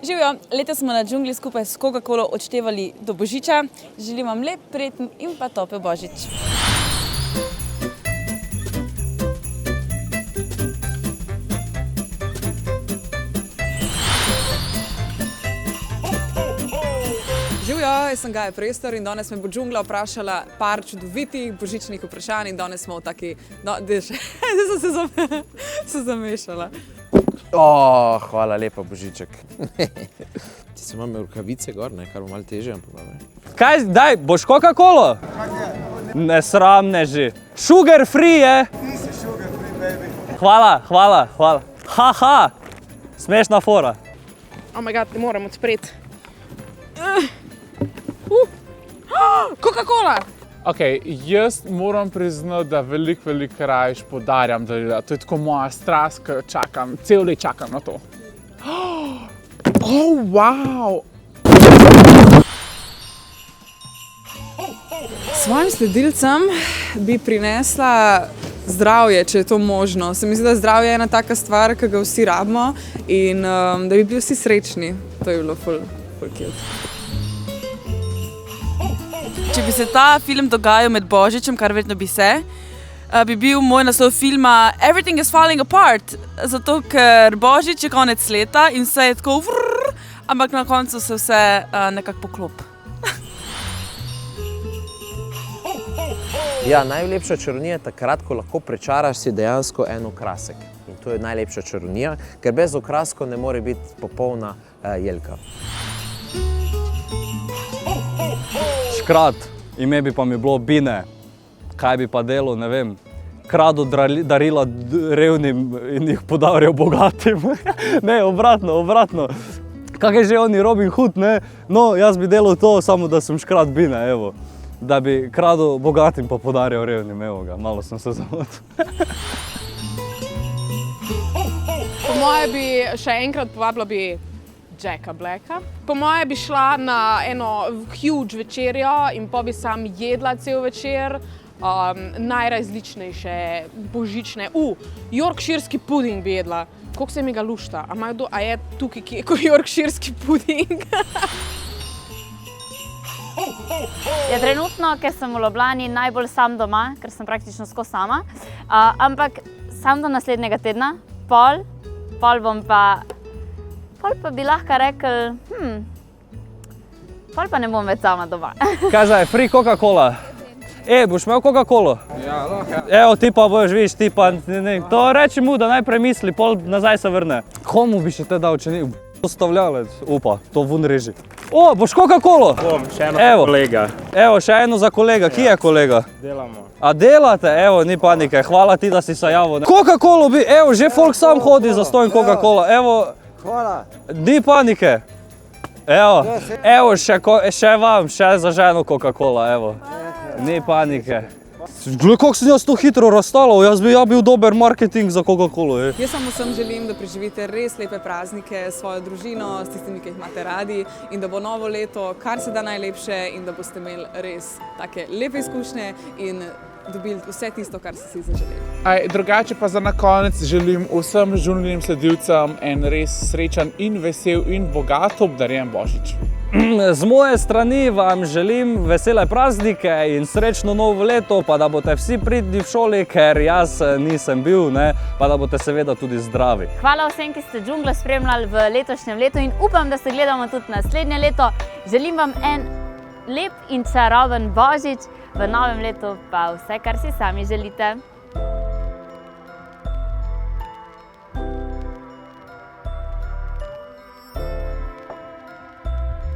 Živijo, letos smo na džungli skupaj s Coca-Colo odštevali do Božiča. Želim vam lep, prijeten in pa topel Božič. Živijo, jaz sem Gaja Prestor in danes me bo džungla vprašala par čudovitih božičnih vprašanj in danes smo v taki... se zamešala. Hvala lepa, Božiček. Ti se imam rokavice gor, kar bo malo težje. Kaj, daj, boš Coca-Colo? Nesramneži. Sugar free je. Ti si sugar free, baby. Hvala. Haha, smešna fora. Oh my god, ne morem odpreti. Coca-Cola! Ok, jaz moram priznati, da veliko rajš podarjam darila. To je tako moja strast, ki čakam, cel let čakam na to. Oh, wow! Svojim sledilcem bi prinesla zdravje, če je to možno. Se mi zdi, da zdravje je ena taka stvar, ki ga vsi rabimo in da bi bili vsi srečni. To je bilo ful cute. Če bi se ta film dogajal med Božičem, kar verjetno bi se, bi bil moj naslov filma Everything is falling apart, zato ker Božič je konec leta in vse je tako vrrr, ampak na koncu se vse nekako poklop. Ja, najlepša čarovnija je takrat, ko lahko prečaraš si dejansko en okrasek. In to je najlepša čarovnija, ker brez okraskov ne more biti popolna jelka. Škrat, ime bi pa mi bilo Bine. Kaj bi pa delal, ne vem. Kradu darila revnim in jih podarjal bogatim. Ne, obratno. Kak je že oni Robin Hood, ne? No, jaz bi delal to, samo da sem škrat Bine, evo. Da bi kradu bogatim pa podarjal revnim, evo ga, malo sem se zamotil. Po moje bi še enkrat povabila bi Jacka Blacka. Po moje bi šla na eno huge večerjo in pa bi sam jedla cel večer. Najrazličnejše božične. Yorkshirski puding bi jedla. Koliko se mi ga lušta? A je tukaj kje kot yorkshirski puding? Ja, trenutno, ker sem v Ljubljani, najbolj sam doma, ker sem praktično skozi sama. Ampak sam do naslednjega tedna, pol pa bi lahko rekel, pol pa ne bom več sama doma. Kaj zdaj, free Coca-Cola? Boš imel Coca-Colo? Ja, lahko. Evo, ti pa boš, viš, ti pa ne. To reči mu, da najprej misli, pol nazaj se vrne. Komu bi še te dal, če ni postavljalec? Upa, to vun reži. Boš Coca-Colo? Bom, še eno za kolega. Evo, še eno za kolega. Kje je kolega? Delamo. A delate? Evo, ni panike. Hvala ti, da si se javil. Coca-Colo bi, evo, že folk sam hodi za stojn Coca-Cola. Evo, Hvala. ni panike. Evo, še vam, še za ženo Coca-Cola, evo. Ni panike. Glej, kako sem jaz to hitro razstalal, jaz bi bil dober marketing za Coca-Colo. Jaz samo vsem želim, da preživite res lepe praznike s svojo družino, s tistimi, ki jih imate radi in da bo novo leto kar se da najlepše in da boste imeli res take lepe izkušnje in dobili vse tisto, kar ste si zaželeli. Drugače pa za na konec želim vsem žurnalnim sledilcem en res srečen in vesel in bogato obdarjen Božič. Z moje strani vam želim vesele praznike in srečno novo leto, pa da boste vsi pridni v šoli, ker jaz nisem bil, pa da boste seveda tudi zdravi. Hvala vsem, ki ste džunglo spremljali v letošnjem letu in upam, da se gledamo tudi naslednje leto. Želim vam en lep in čaroben Božič, v novem letu pa vse, kar si sami želite.